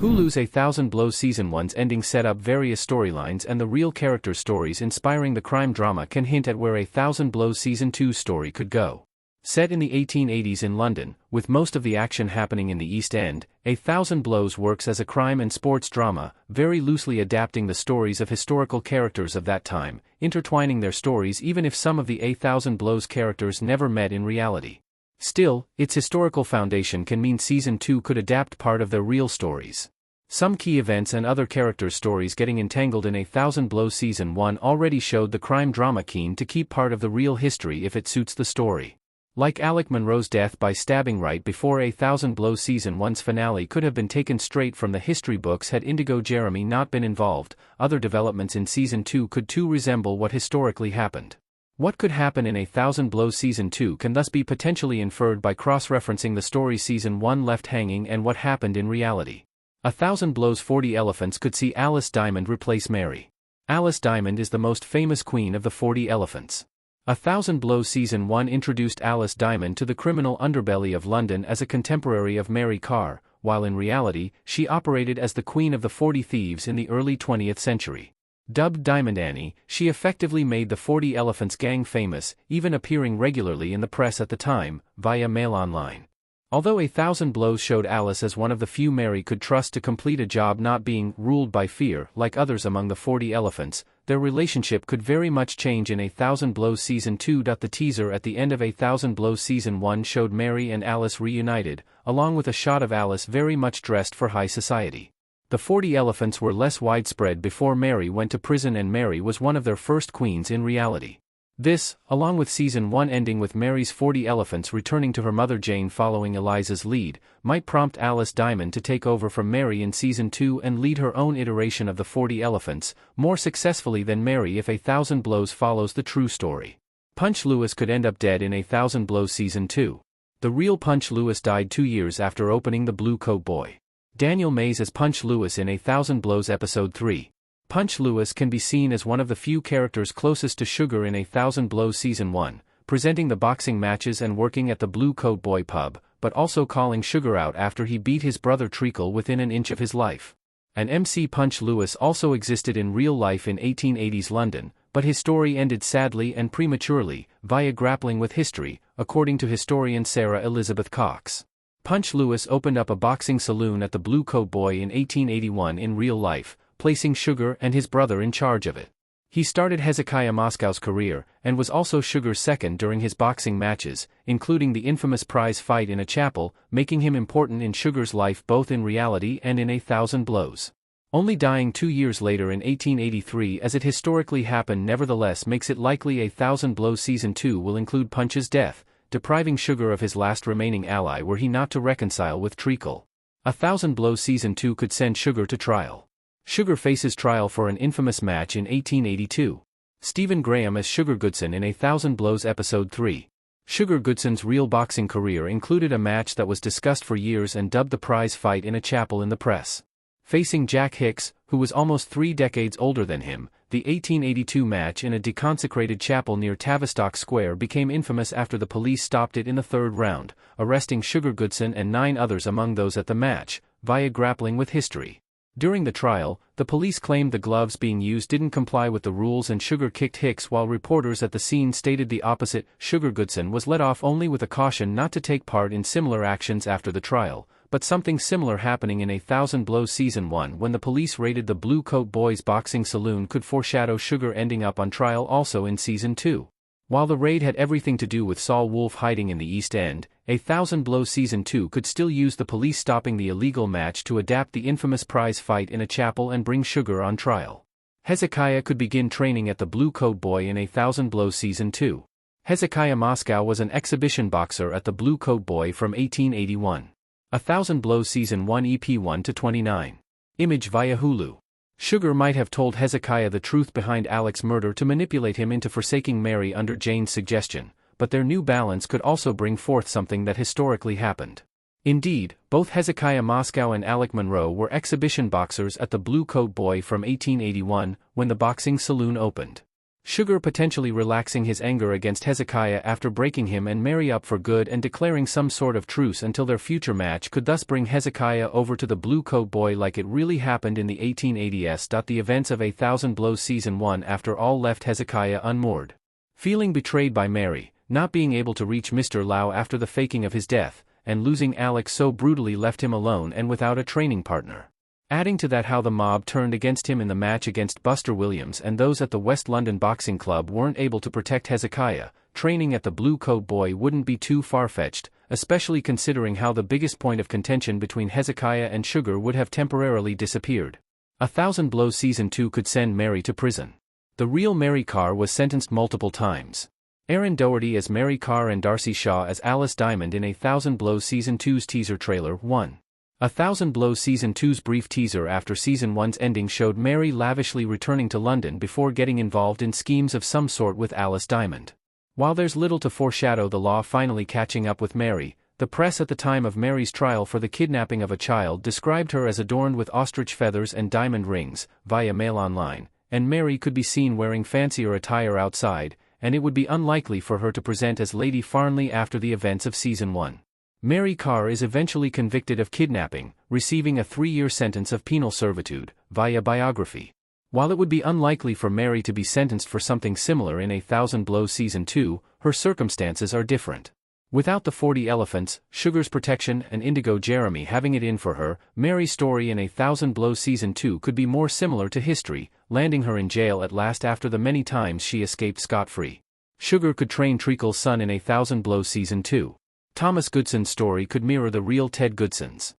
Hulu's A Thousand Blows Season 1's ending set up various storylines, and the real character stories inspiring the crime drama can hint at where A Thousand Blows Season 2's story could go. Set in the 1880s in London, with most of the action happening in the East End, A Thousand Blows works as a crime and sports drama, very loosely adapting the stories of historical characters of that time, intertwining their stories even if some of the A Thousand Blows characters never met in reality. Still, its historical foundation can mean Season 2 could adapt part of their real stories. Some key events and other characters' stories getting entangled in A Thousand Blows Season 1 already showed the crime drama keen to keep part of the real history if it suits the story. Like Alec Monroe's death by stabbing right before A Thousand Blows Season 1's finale could have been taken straight from the history books had Indigo Jeremy not been involved, other developments in Season 2 could too resemble what historically happened. What could happen in A Thousand Blows Season 2 can thus be potentially inferred by cross-referencing the story Season 1 left hanging and what happened in reality. A Thousand Blows 40 Elephants could see Alice Diamond replace Mary. Alice Diamond is the most famous queen of the 40 Elephants. A Thousand Blows Season 1 introduced Alice Diamond to the criminal underbelly of London as a contemporary of Mary Carr, while in reality, she operated as the queen of the 40 Thieves in the early 20th century. Dubbed Diamond Annie, she effectively made the 40 Elephants gang famous, even appearing regularly in the press at the time, via Mail Online. Although A Thousand Blows showed Alice as one of the few Mary could trust to complete a job not being ruled by fear like others among the 40 Elephants, their relationship could very much change in A Thousand Blows Season 2. The teaser at the end of A Thousand Blows Season 1 showed Mary and Alice reunited, along with a shot of Alice very much dressed for high society. The 40 Elephants were less widespread before Mary went to prison, and Mary was one of their first queens in reality. This, along with Season 1 ending with Mary's 40 Elephants returning to her mother Jane following Eliza's lead, might prompt Alice Diamond to take over from Mary in Season 2 and lead her own iteration of the 40 Elephants, more successfully than Mary if A Thousand Blows follows the true story. Punch Lewis could end up dead in A Thousand Blows Season 2. The real Punch Lewis died 2 years after opening the Blue Coat Boy. Daniel Mays as Punch Lewis in A Thousand Blows Episode 3. Punch Lewis can be seen as one of the few characters closest to Sugar in A Thousand Blows Season 1, presenting the boxing matches and working at the Blue Coat Boy pub, but also calling Sugar out after he beat his brother Treacle within an inch of his life. An MC Punch Lewis also existed in real life in 1880s London, but his story ended sadly and prematurely, via grappling with history, according to historian Sarah Elizabeth Cox. Punch Lewis opened up a boxing saloon at the Blue Coat Boy in 1881 in real life, placing Sugar and his brother in charge of it. He started Hezekiah Moscow's career, and was also Sugar's second during his boxing matches, including the infamous prize fight in a chapel, making him important in Sugar's life both in reality and in A Thousand Blows. Only dying 2 years later in 1883 as it historically happened nevertheless makes it likely A Thousand Blows Season 2 will include Punch's death, depriving Sugar of his last remaining ally were he not to reconcile with Treacle. A Thousand Blows Season 2 could send Sugar to trial. Sugar faces trial for an infamous match in 1882. Stephen Graham as Sugar Goodson in A Thousand Blows Episode 3. Sugar Goodson's real boxing career included a match that was discussed for years and dubbed the prize fight in a chapel in the press. Facing Jack Hicks, who was almost 3 decades older than him, the 1882 match in a deconsecrated chapel near Tavistock Square became infamous after the police stopped it in the 3rd round, arresting Sugar Goodson and 9 others among those at the match, via grappling with history. During the trial, the police claimed the gloves being used didn't comply with the rules and Sugar kicked Hicks, while reporters at the scene stated the opposite. Sugar Goodson was let off only with a caution not to take part in similar actions after the trial, but something similar happening in A Thousand Blows Season 1 when the police raided the Blue Coat Boys boxing saloon could foreshadow Sugar ending up on trial also in Season 2. While the raid had everything to do with Saul Wolfe hiding in the East End, A Thousand Blows Season 2 could still use the police stopping the illegal match to adapt the infamous prize fight in a chapel and bring Sugar on trial. Hezekiah could begin training at the Blue Coat Boy in A Thousand Blows Season 2. Hezekiah Moscow was an exhibition boxer at the Blue Coat Boy from 1881. A Thousand Blows Season 1 EP 1-29. Image via Hulu. Sugar might have told Hezekiah the truth behind Alec's murder to manipulate him into forsaking Mary under Jane's suggestion, but their new balance could also bring forth something that historically happened. Indeed, both Hezekiah Moscow and Alec Monroe were exhibition boxers at the Blue Coat Boy from 1881, when the boxing saloon opened. Sugar potentially relaxing his anger against Hezekiah after breaking him and Mary up for good and declaring some sort of truce until their future match could thus bring Hezekiah over to the Blue Coat Boy like it really happened in the 1880s. The events of A Thousand Blows Season 1 after all left Hezekiah unmoored. Feeling betrayed by Mary, not being able to reach Mr. Lau after the faking of his death, and losing Alex so brutally left him alone and without a training partner. Adding to that how the mob turned against him in the match against Buster Williams and those at the West London Boxing Club weren't able to protect Hezekiah, training at the Blue Coat Boy wouldn't be too far-fetched, especially considering how the biggest point of contention between Hezekiah and Sugar would have temporarily disappeared. A Thousand Blows Season 2 could send Mary to prison. The real Mary Carr was sentenced multiple times. Aaron Doherty as Mary Carr and Darcy Shaw as Alice Diamond in A Thousand Blows Season 2's teaser trailer 1. A Thousand Blows Season 2's brief teaser after Season 1's ending showed Mary lavishly returning to London before getting involved in schemes of some sort with Alice Diamond. While there's little to foreshadow the law finally catching up with Mary, the press at the time of Mary's trial for the kidnapping of a child described her as adorned with ostrich feathers and diamond rings, via Mail Online, and Mary could be seen wearing fancier attire outside, and it would be unlikely for her to present as Lady Farnley after the events of Season 1. Mary Carr is eventually convicted of kidnapping, receiving a 3-year sentence of penal servitude, via biography. While it would be unlikely for Mary to be sentenced for something similar in A Thousand Blows Season 2, her circumstances are different. Without the 40 elephants, Sugar's protection and Indigo Jeremy having it in for her, Mary's story in A Thousand Blows Season 2 could be more similar to history, landing her in jail at last after the many times she escaped scot-free. Sugar could train Treacle's son in A Thousand Blows Season 2. Thomas Goodson's story could mirror the real Ted Goodson's.